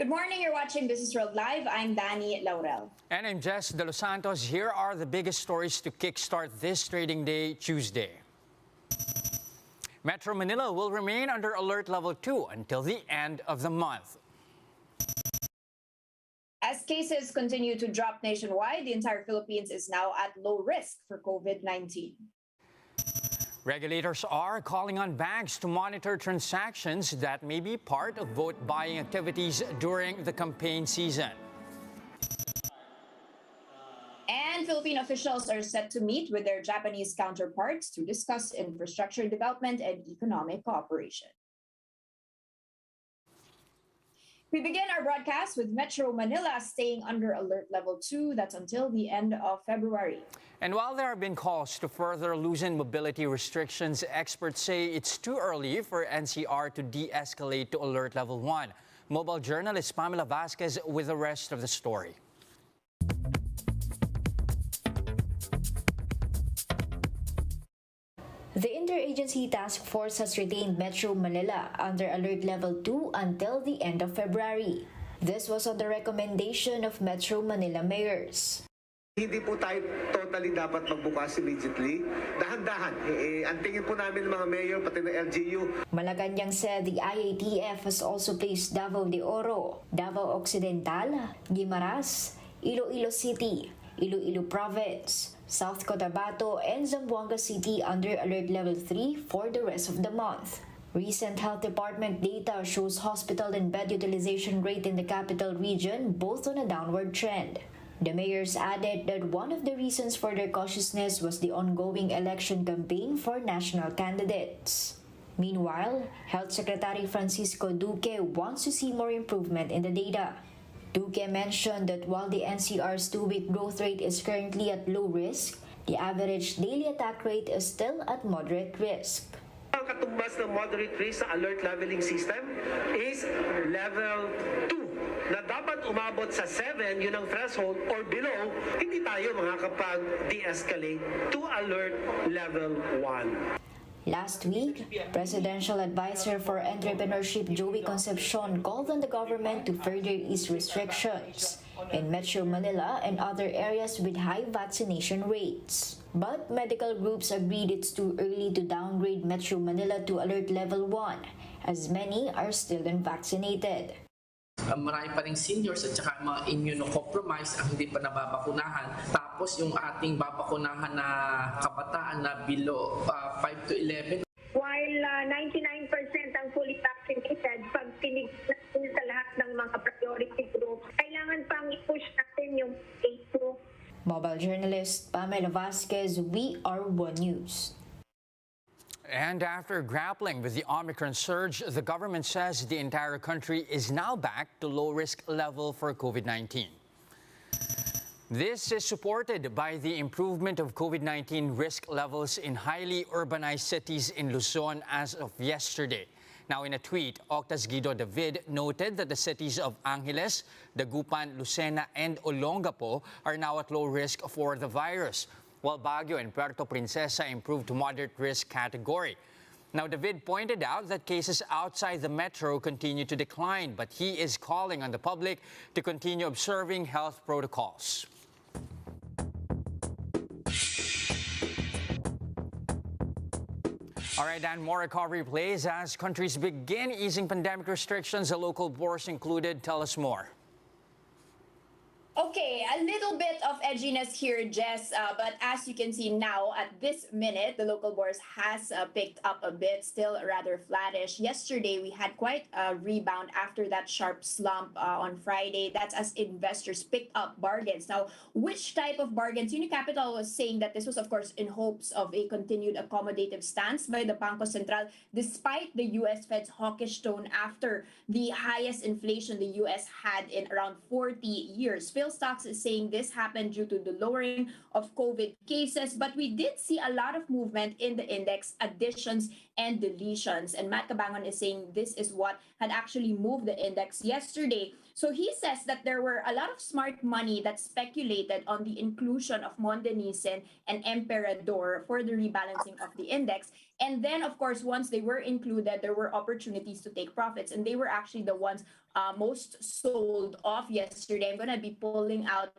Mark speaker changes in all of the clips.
Speaker 1: Good morning, you're watching Businessworld Live. I'm Danie, Laurel.
Speaker 2: And I'm Delos Santos. Here are the biggest stories to kickstart this trading day, Tuesday. Metro Manila will remain under Alert Level 2 until the end of the month.
Speaker 1: As cases continue to drop nationwide, the entire Philippines is now at low risk for COVID-19.
Speaker 2: Regulators are calling on banks to monitor transactions that may be part of vote buying activities during the campaign season.
Speaker 1: And Philippine officials are set to meet with their Japanese counterparts to discuss infrastructure development and economic cooperation. We begin our broadcast with Metro Manila staying under Alert Level 2. That's until the end of February.
Speaker 2: And while there have been calls to further loosen mobility restrictions, experts say it's too early for NCR to de-escalate to Alert Level 1. Mobile journalist Pamela Vasquez with the rest of the story.
Speaker 3: The Interagency Task Force has retained Metro Manila under Alert Level 2 until the end of February. This was on the recommendation of Metro Manila mayors.
Speaker 4: Hindi po tayo totally dapat magbukas immediately. Dahan-dahan. Ang tingin po namin ng mga mayor, pati ng LGU.
Speaker 3: Malacanang said the IATF has also placed Davao de Oro, Davao Occidental, Guimaras, Iloilo City, Iloilo Province, South Cotabato, and Zamboanga City under Alert Level 3 for the rest of the month. Recent Health Department data shows hospital and bed utilization rate in the capital region both on a downward trend. The mayors added that one of the reasons for their cautiousness was the ongoing election campaign for national candidates. Meanwhile, Health Secretary Francisco Duque wants to see more improvement in the data. Duque mentioned that while the NCR's 2-week growth rate is currently at low risk, the average daily attack rate is still at moderate risk.
Speaker 4: Ang katumbas ng moderate risk sa alert leveling system is level 2. Na dapat umabot sa 7, yun ang threshold, or below, hindi tayo makakapag-de-escalate to alert level 1.
Speaker 3: Last week, Presidential Advisor for Entrepreneurship Joey Concepcion called on the government to further ease restrictions in Metro Manila and other areas with high vaccination rates. But medical groups agreed it's too early to downgrade Metro Manila to Alert Level 1, as many are still unvaccinated.
Speaker 5: Marami pa ring seniors at saka mga immunocompromised ang hindi pa nababakunahan. Tapos yung ating babakunahan na kabataan na below 5 to 11.
Speaker 6: While 99% ang fully vaccinated, pag tinignan sa lahat ng mga priority group, kailangan pang i-push natin yung A2.
Speaker 3: Mobile journalist Pamela Vasquez, We Are One News.
Speaker 2: And after grappling with the Omicron surge, the government says the entire country is now back to low-risk level for COVID-19. This is supported by the improvement of COVID-19 risk levels in highly urbanized cities in Luzon as of yesterday. Now, in a tweet, Octas Guido David noted that the cities of Angeles, Dagupan, Lucena, and Olongapo are now at low risk for the virus, while Baguio and Puerto Princesa improved to moderate risk category. Now, David pointed out that cases outside the metro continue to decline, but he is calling on the public to continue observing health protocols. All right, and more recovery plays as countries begin easing pandemic restrictions, the local bourse included. Tell us more.
Speaker 1: Okay, a little bit of edginess here, Jess, but as you can see now at this minute, the local bourse has picked up a bit, still rather flattish. Yesterday, we had quite a rebound after that sharp slump on Friday. That's as investors picked up bargains. Now, which type of bargains? Unicapital was saying that this was, of course, in hopes of a continued accommodative stance by the Bangko Sentral, despite the U.S. Fed's hawkish tone after the highest inflation the U.S. had in around 40 years. Stocks is saying this happened due to the lowering of COVID cases, but we did see a lot of movement in the index, additions and deletions. And Matt Cabangon is saying this is what had actually moved the index yesterday. So he says that there were a lot of smart money that speculated on the inclusion of Mondenisin and Emperador for the rebalancing of the index. And then, of course, once they were included, there were opportunities to take profits, and they were actually the ones most sold off yesterday. I'm gonna be pulling out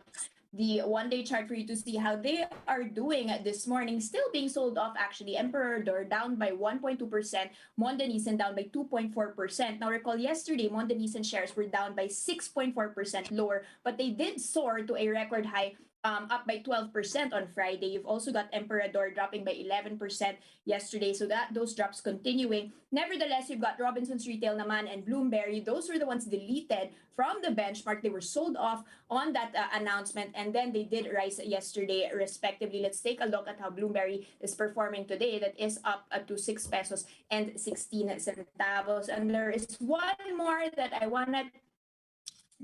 Speaker 1: the one-day chart for you to see how they are doing this morning. Still being sold off, actually. Emperador down by 1.2%, Monde Nissan down by 2.4%. Now recall yesterday, Monde Nissan shares were down by 6.4% lower, but they did soar to a record high, up by 12% on Friday. You've also got Emperador dropping by 11% yesterday. So that those drops continuing. Nevertheless, you've got Robinson's Retail naman and Bloomberry. Those were the ones deleted from the benchmark. They were sold off on that announcement, and then they did rise yesterday respectively. Let's take a look at how Bloomberry is performing today. That is up to 6 pesos and 16 centavos. And there is one more that I want to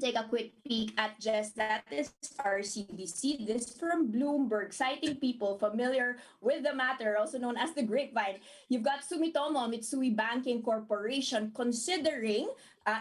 Speaker 1: take a quick peek at, just that is RCBC. This from Bloomberg, citing people familiar with the matter, also known as the grapevine. You've got Sumitomo Mitsui Banking Corporation considering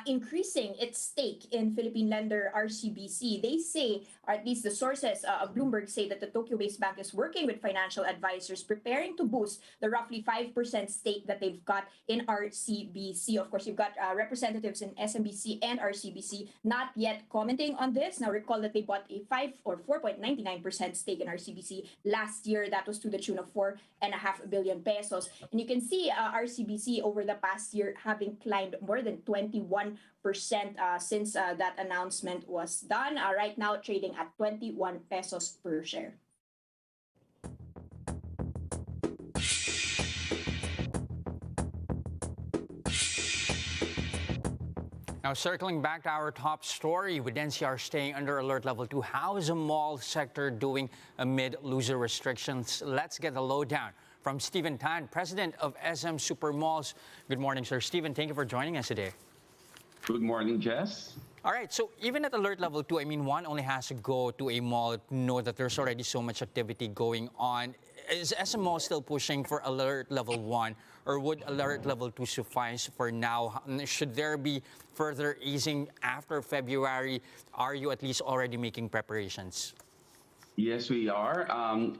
Speaker 1: increasing its stake in Philippine lender RCBC. They say, or at least the sources of Bloomberg say, that the Tokyo-based bank is working with financial advisors preparing to boost the roughly 5% stake that they've got in RCBC. Of course, you've got representatives in SMBC and RCBC not yet commenting on this. Now, recall that they bought a 4.99% stake in RCBC last year. That was to the tune of 4.5 billion pesos. And you can see RCBC over the past year having climbed more than 21% since that announcement was done. Right now, trading at 21 pesos per share.
Speaker 2: Now, circling back to our top story, with NCR staying under alert level 2, how is the mall sector doing amid looser restrictions? Let's get the lowdown from Stephen Tan, president of SM Supermalls. Good morning, sir. Stephen, thank you for joining us today.
Speaker 7: Good morning, Jess.
Speaker 2: All right, so even at alert level 2, I mean, one only has to go to a mall to know that there's already so much activity going on. Is SM Mall still pushing for alert level 1, or would alert level 2 suffice for now? Should there be further easing after February? Are you at least already making preparations?
Speaker 7: Yes, we are.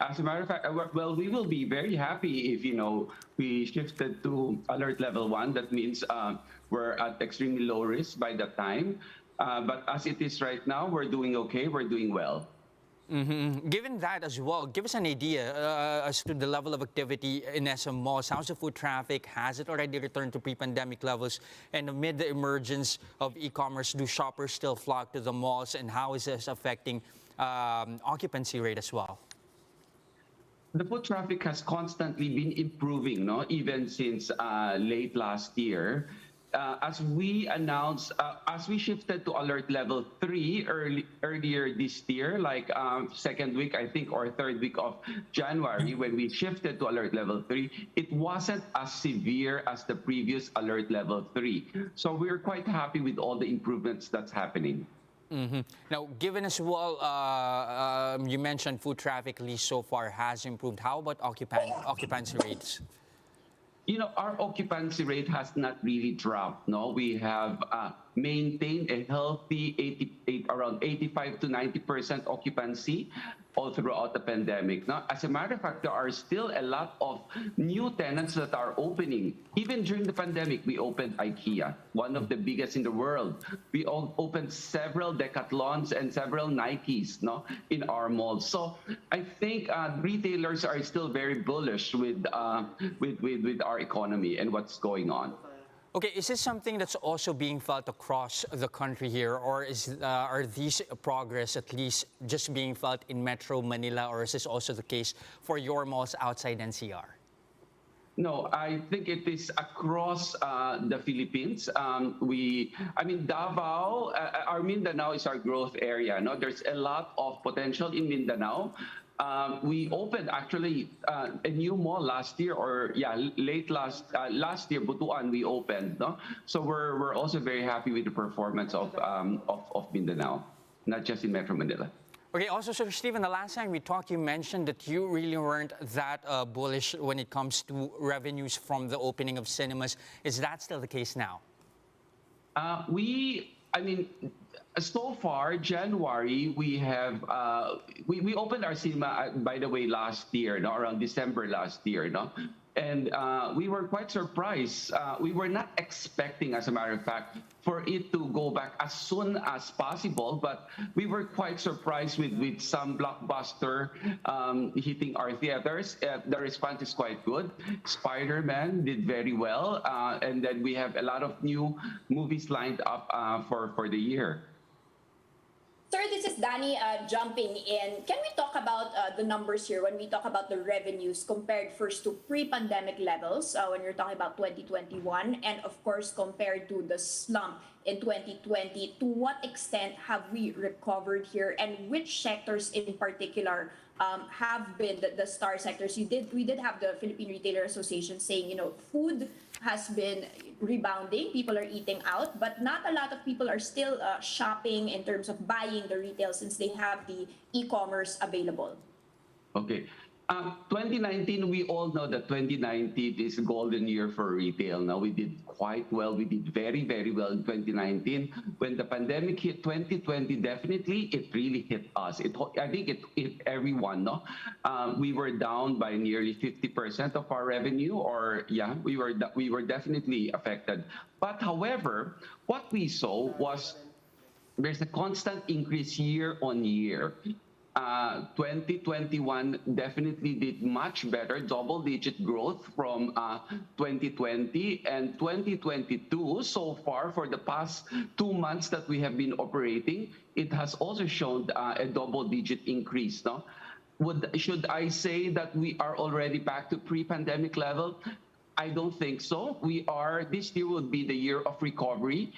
Speaker 7: As a matter of fact, well, we will be very happy if, we shifted to alert level 1. That means we're at extremely low risk by that time. But as it is right now, we're doing okay. We're doing well.
Speaker 2: Mm-hmm. Given that as well, give us an idea as to the level of activity in SM Malls. How's the foot traffic? Has it already returned to pre-pandemic levels? And amid the emergence of e-commerce, do shoppers still flock to the malls? And how is this affecting occupancy rate as well?
Speaker 7: The foot traffic has constantly been improving, even since late last year. As we announced, as we shifted to alert level 3 earlier this year, like second week, I think, or third week of January, when we shifted to alert level 3, it wasn't as severe as the previous alert level 3. So we're quite happy with all the improvements that's happening.
Speaker 2: Mm-hmm. Now, given as well, you mentioned foot traffic, at least so far, has improved. How about occupancy rates?
Speaker 7: Our occupancy rate has not really dropped. No, we have maintained a healthy around 85 to 90% occupancy all throughout the pandemic. Now, as a matter of fact, there are still a lot of new tenants that are opening. Even during the pandemic, we opened IKEA, one of the biggest in the world. We opened several Decathlons and several Nikes, in our malls. So I think retailers are still very bullish with our economy and what's going on.
Speaker 2: Okay, is this something that's also being felt across the country here, or are these progress at least just being felt in Metro Manila, or is this also the case for your malls outside NCR?
Speaker 7: No, I think it is across the Philippines. Davao, our Mindanao is our growth area. There's a lot of potential in Mindanao. We opened actually a new mall last year, late last year, Butuan, we opened. So we're also very happy with the performance of Mindanao, not just in Metro Manila.
Speaker 2: Okay, also, Sir Stephen, the last time we talked, you mentioned that you really weren't that bullish when it comes to revenues from the opening of cinemas. Is that still the case now?
Speaker 7: So far, January, we have we opened our cinema, by the way, last year, around December last year, And we were quite surprised. We were not expecting, as a matter of fact, for it to go back as soon as possible, but we were quite surprised with some blockbuster hitting our theaters. The response is quite good. Spider-Man did very well, and then we have a lot of new movies lined up for the year.
Speaker 1: Sir, this is Danie jumping in. Can we talk about the numbers here when we talk about the revenues compared first to pre-pandemic levels when you're talking about 2021 and of course compared to the slump in 2020? To what extent have we recovered here and which sectors in particular have been the star sectors? We did have the Philippine Retailer Association saying, food has been rebounding, people are eating out, but not a lot of people are still shopping in terms of buying the retail since they have the e-commerce available.
Speaker 7: Okay. 2019, we all know that 2019 is a golden year for retail. Now, we did quite well. We did very, very well in 2019. When the pandemic hit 2020, definitely, it really hit us. I think it hit everyone, no? We were down by nearly 50% of our revenue, or yeah, we were definitely affected. But however, what we saw was there's a constant increase year on year. 2021 definitely did much better, double-digit growth from 2020, and 2022 so far for the past 2 months that we have been operating, it has also shown a double-digit increase. No, should I say that we are already back to pre-pandemic level? I don't think so. This year will be the year of recovery.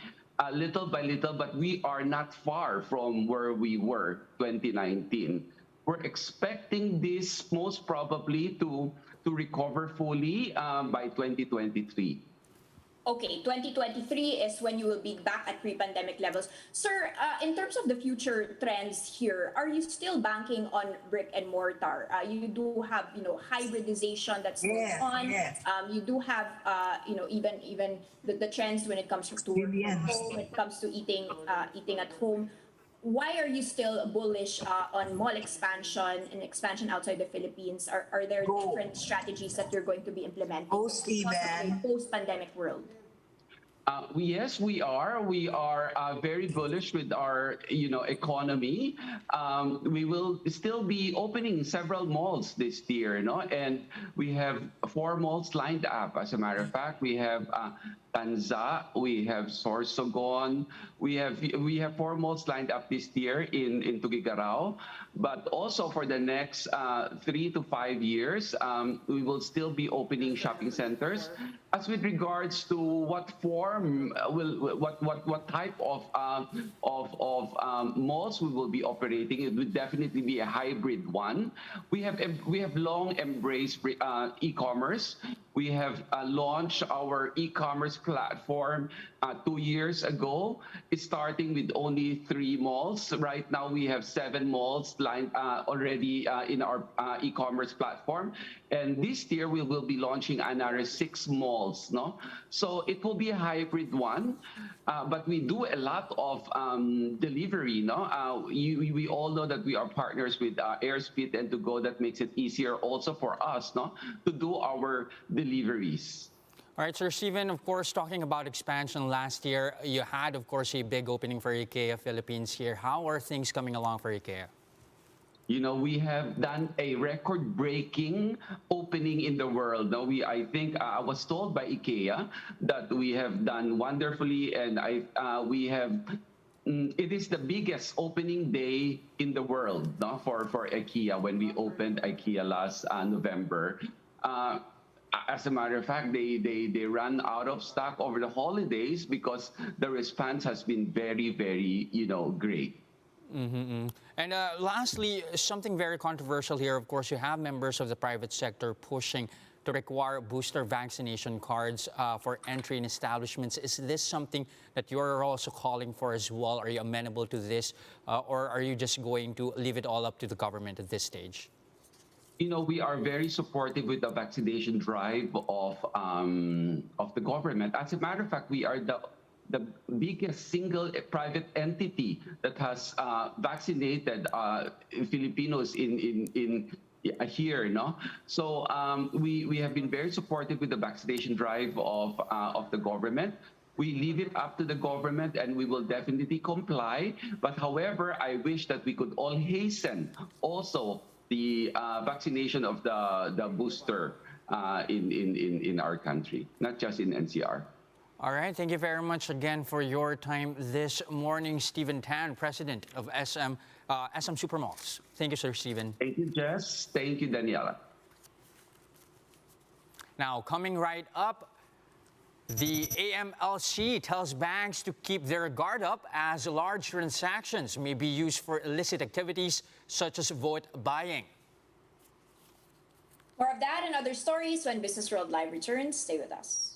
Speaker 7: Little by little, but we are not far from where we were 2019. We're expecting this most probably to recover fully by 2023.
Speaker 1: Okay, 2023 is when you will be back at pre-pandemic levels. Sir, in terms of the future trends here, are you still banking on brick and mortar? You do have, hybridization that's going on.
Speaker 8: Yes.
Speaker 1: You do have, even the trends when it comes to work from home, when it comes to eating at home. Why are you still bullish on mall expansion and expansion outside the Philippines? Are there different strategies that you're going to be implementing in a post-pandemic world?
Speaker 7: Yes, we are. We are very bullish with our, economy. We will still be opening several malls this year, and we have 4 malls lined up. As a matter of fact, we have Tanza, we have Sorsogon, we have 4 malls lined up this year in Tuguegarao. But also for the next 3 to 5 years, we will still be opening shopping centers. As with regards to what form what type of malls we will be operating, it would definitely be a hybrid one. We have long embraced e-commerce. We have launched our e-commerce platform 2 years ago. It's starting with only 3 malls. Right now, we have 7 malls lined already in our e-commerce platform. And this year, we will be launching another 6 malls. No, so it will be a hybrid one. But we do a lot of delivery. No, we all know that we are partners with Airspeed and To Go. That makes it easier also for us, to do our deliveries.
Speaker 2: All right, Sir Steven, of course, talking about expansion last year, you had, of course, a big opening for IKEA Philippines here. How are things coming along for IKEA?
Speaker 7: We have done a record-breaking opening in the world. Now, I think I was told by IKEA that we have done wonderfully, and it is the biggest opening day in the world, for IKEA when we opened IKEA last November. As a matter of fact, they ran out of stock over the holidays because the response has been very, very, great.
Speaker 2: Mm-hmm. And lastly, something very controversial here. Of course, you have members of the private sector pushing to require booster vaccination cards for entry in establishments. Is this something that you're also calling for as well? Are you amenable to this? Or are you just going to leave it all up to the government at this stage?
Speaker 7: We are very supportive with the vaccination drive of the government. As a matter of fact, we are the biggest single private entity that has vaccinated Filipinos in here, no? So we have been very supportive with the vaccination drive of the government. We leave it up to the government, and we will definitely comply. But however, I wish that we could all hasten also the vaccination of the booster in our country, not just in NCR.
Speaker 2: All right, thank you very much again for your time this morning, Stephen Tan, President of SM Supermalls. Thank you, Sir Stephen.
Speaker 7: Thank you, Jess. Thank you, Daniela.
Speaker 2: Now, coming right up, the AMLC tells banks to keep their guard up as large transactions may be used for illicit activities such as vote buying.
Speaker 1: More of that and other stories when Business World Live returns. Stay with us.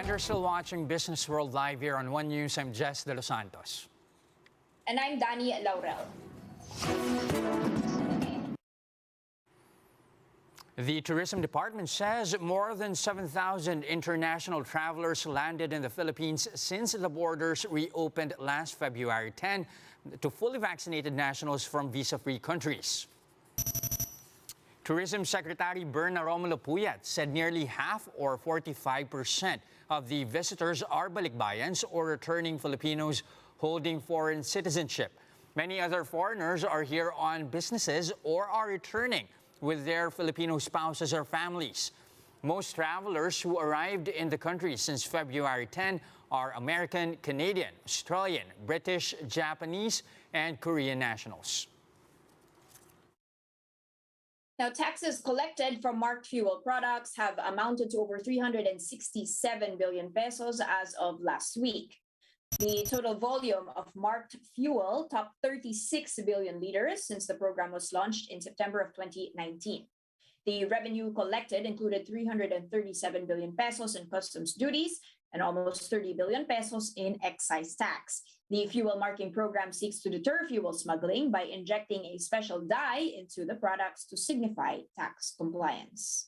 Speaker 2: You're still watching Business World Live here on One News. I'm Jess Delos Santos.
Speaker 1: And I'm Danie, Laurel.
Speaker 2: The Tourism Department says more than 7,000 international travelers landed in the Philippines since the borders reopened last February 10 to fully vaccinated nationals from visa-free countries. Tourism Secretary Berna Romulo Puyat said nearly half, or 45%, of the visitors are balikbayans or returning Filipinos holding foreign citizenship. Many other foreigners are here on businesses or are returning with their Filipino spouses or families. Most travelers who arrived in the country since February 10 are American, Canadian, Australian, British, Japanese, and Korean nationals.
Speaker 1: Now, taxes collected from marked fuel products have amounted to over 367 billion pesos as of last week. The total volume of marked fuel topped 36 billion liters since the program was launched in September of 2019. The revenue collected included 337 billion pesos in customs duties and almost 30 billion pesos in excise tax. The fuel marking program seeks to deter fuel smuggling by injecting a special dye into the products to signify tax compliance.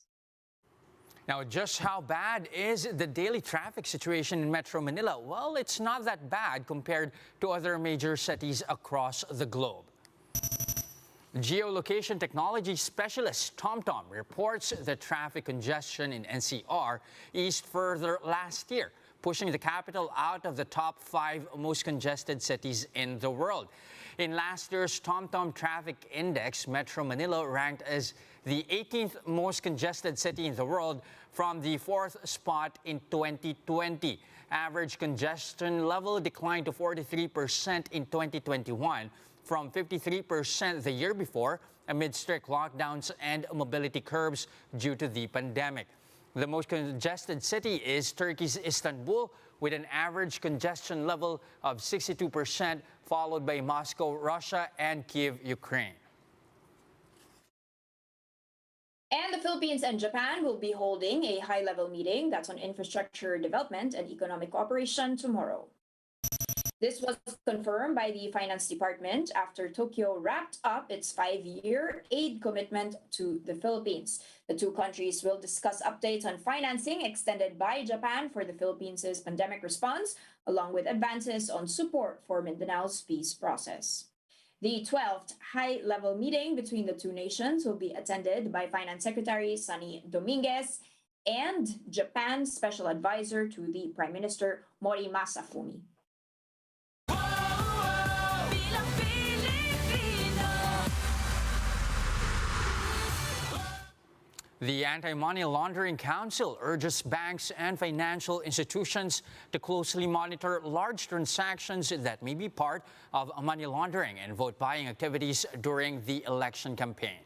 Speaker 2: Now, just how bad is the daily traffic situation in Metro Manila? Well, it's not that bad compared to other major cities across the globe. Geolocation technology specialist TomTom reports the traffic congestion in NCR eased further last year, pushing the capital out of the top 5 most congested cities in the world. In last year's TomTom Traffic Index, Metro Manila ranked as the 18th most congested city in the world from the 4th spot in 2020. Average congestion level declined to 43% in 2021 from 53% the year before amid strict lockdowns and mobility curbs due to the pandemic. The most congested city is Turkey's Istanbul, with an average congestion level of 62%, followed by Moscow, Russia, and Kiev, Ukraine.
Speaker 1: And the Philippines and Japan will be holding a high-level meeting that's on infrastructure development and economic cooperation tomorrow. This was confirmed by the Finance Department after Tokyo wrapped up its 5-year aid commitment to the Philippines. The two countries will discuss updates on financing extended by Japan for the Philippines' pandemic response, along with advances on support for Mindanao's peace process. The 12th high-level meeting between the two nations will be attended by Finance Secretary Sonny Dominguez and Japan's Special Advisor to the Prime Minister Mori Masafumi.
Speaker 2: The Anti-Money Laundering Council urges banks and financial institutions to closely monitor large transactions that may be part of money laundering and vote buying activities during the election campaign.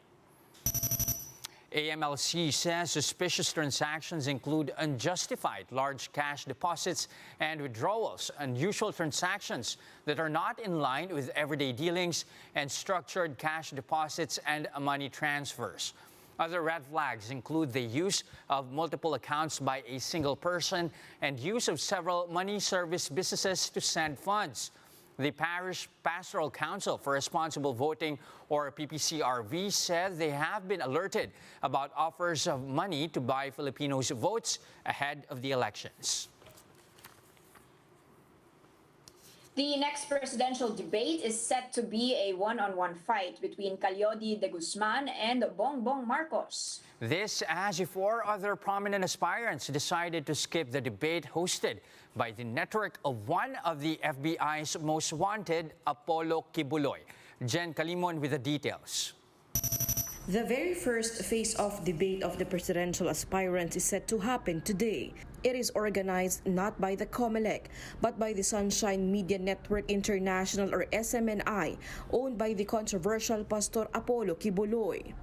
Speaker 2: AMLC says suspicious transactions include unjustified large cash deposits and withdrawals, unusual transactions that are not in line with everyday dealings, and structured cash deposits and money transfers. Other red flags include the use of multiple accounts by a single person and use of several money service businesses to send funds. The Parish Pastoral Council for Responsible Voting, or PPCRV, said they have been alerted about offers of money to buy Filipinos' votes ahead of the elections.
Speaker 1: The next presidential debate is set to be a one-on-one fight between Calyodi de Guzman and Bongbong Marcos.
Speaker 2: This as 4 other prominent aspirants decided to skip the debate hosted by the network of one of the FBI's most wanted, Apollo Kibuloy. Jen Calimon with the details.
Speaker 8: The very first face-off debate of the presidential aspirants is set to happen today. It is organized not by the COMELEC, but by the Sunshine Media Network International, or SMNI, owned by the controversial Pastor Apollo Kibuloy.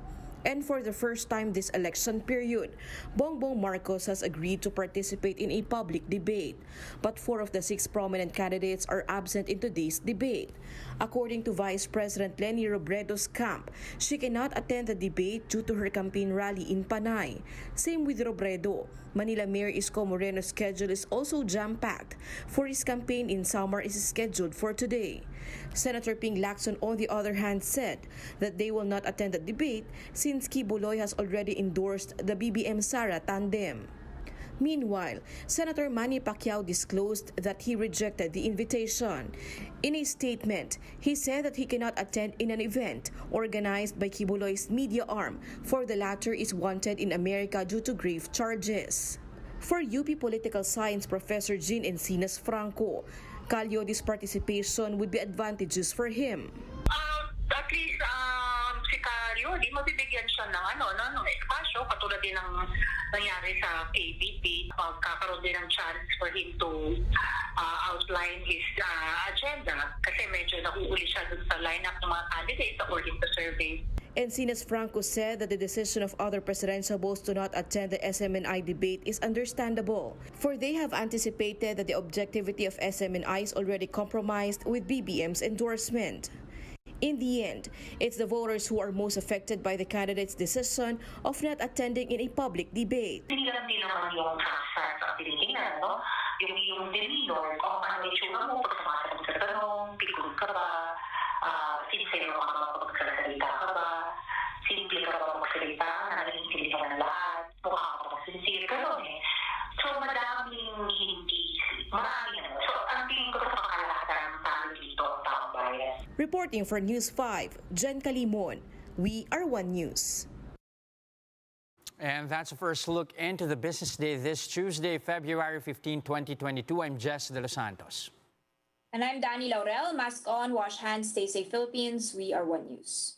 Speaker 8: And for the first time this election period, Bongbong Marcos has agreed to participate in a public debate. But 4 of the 6 prominent candidates are absent in today's debate. According to Vice President Leni Robredo's camp, she cannot attend the debate due to her campaign rally in Panay. Same with Robredo. Manila Mayor Isko Moreno's schedule is also jam-packed, for his campaign in Samar is scheduled for today. Senator Ping Lacson, on the other hand, said that they will not attend the debate since since Kibuloy has already endorsed the BBM-Sara tandem. Meanwhile, Senator Manny Pacquiao disclosed that he rejected the invitation. In a statement, he said that he cannot attend in an event organized by Kibuloy's media arm, for the latter is wanted in America due to grave charges. For UP Political Science Professor Jean Encinas Franco, Calyode's participation would be advantageous for him.
Speaker 9: At least si Calyode, mabibigyan siya ng espasyo, katulad din ng nangyari sa KBP. Magkakaroon din ng chance for him to outline his agenda kasi medyo nahuuli siya dun sa lineup ng mga candidates according to survey.
Speaker 8: Encinas Franco said that the decision of other presidential boss to not attend the SMNI debate is understandable, for they have anticipated that the objectivity of SMNI is already compromised with BBM's endorsement. In the end, it's the voters who are most affected by the candidate's decision of not attending in a public debate.
Speaker 9: Hindi lang naman yung sa Pilipinas, no? Yung demeanor, kung ano yung tsura mo, pag sumasagot sa tanong, pikul ka ba, sincere ka ba, magsalita ka ba, simple ka ba magsalita, nanaintindihan ka ng lahat, mukha ka ba sincere ka doon eh. So madaming hindi, marami naman. So ang tingin ko sa pangkalahatan ng tao dito, ang taong bayan.
Speaker 8: Reporting for News 5, Jen Calimon, We Are One News.
Speaker 2: And that's the first look into the business day this Tuesday, February 15, 2022. I'm Jess De Los Santos.
Speaker 1: And I'm Danie Laurel. Mask on, wash hands, stay safe, Philippines. We are One News.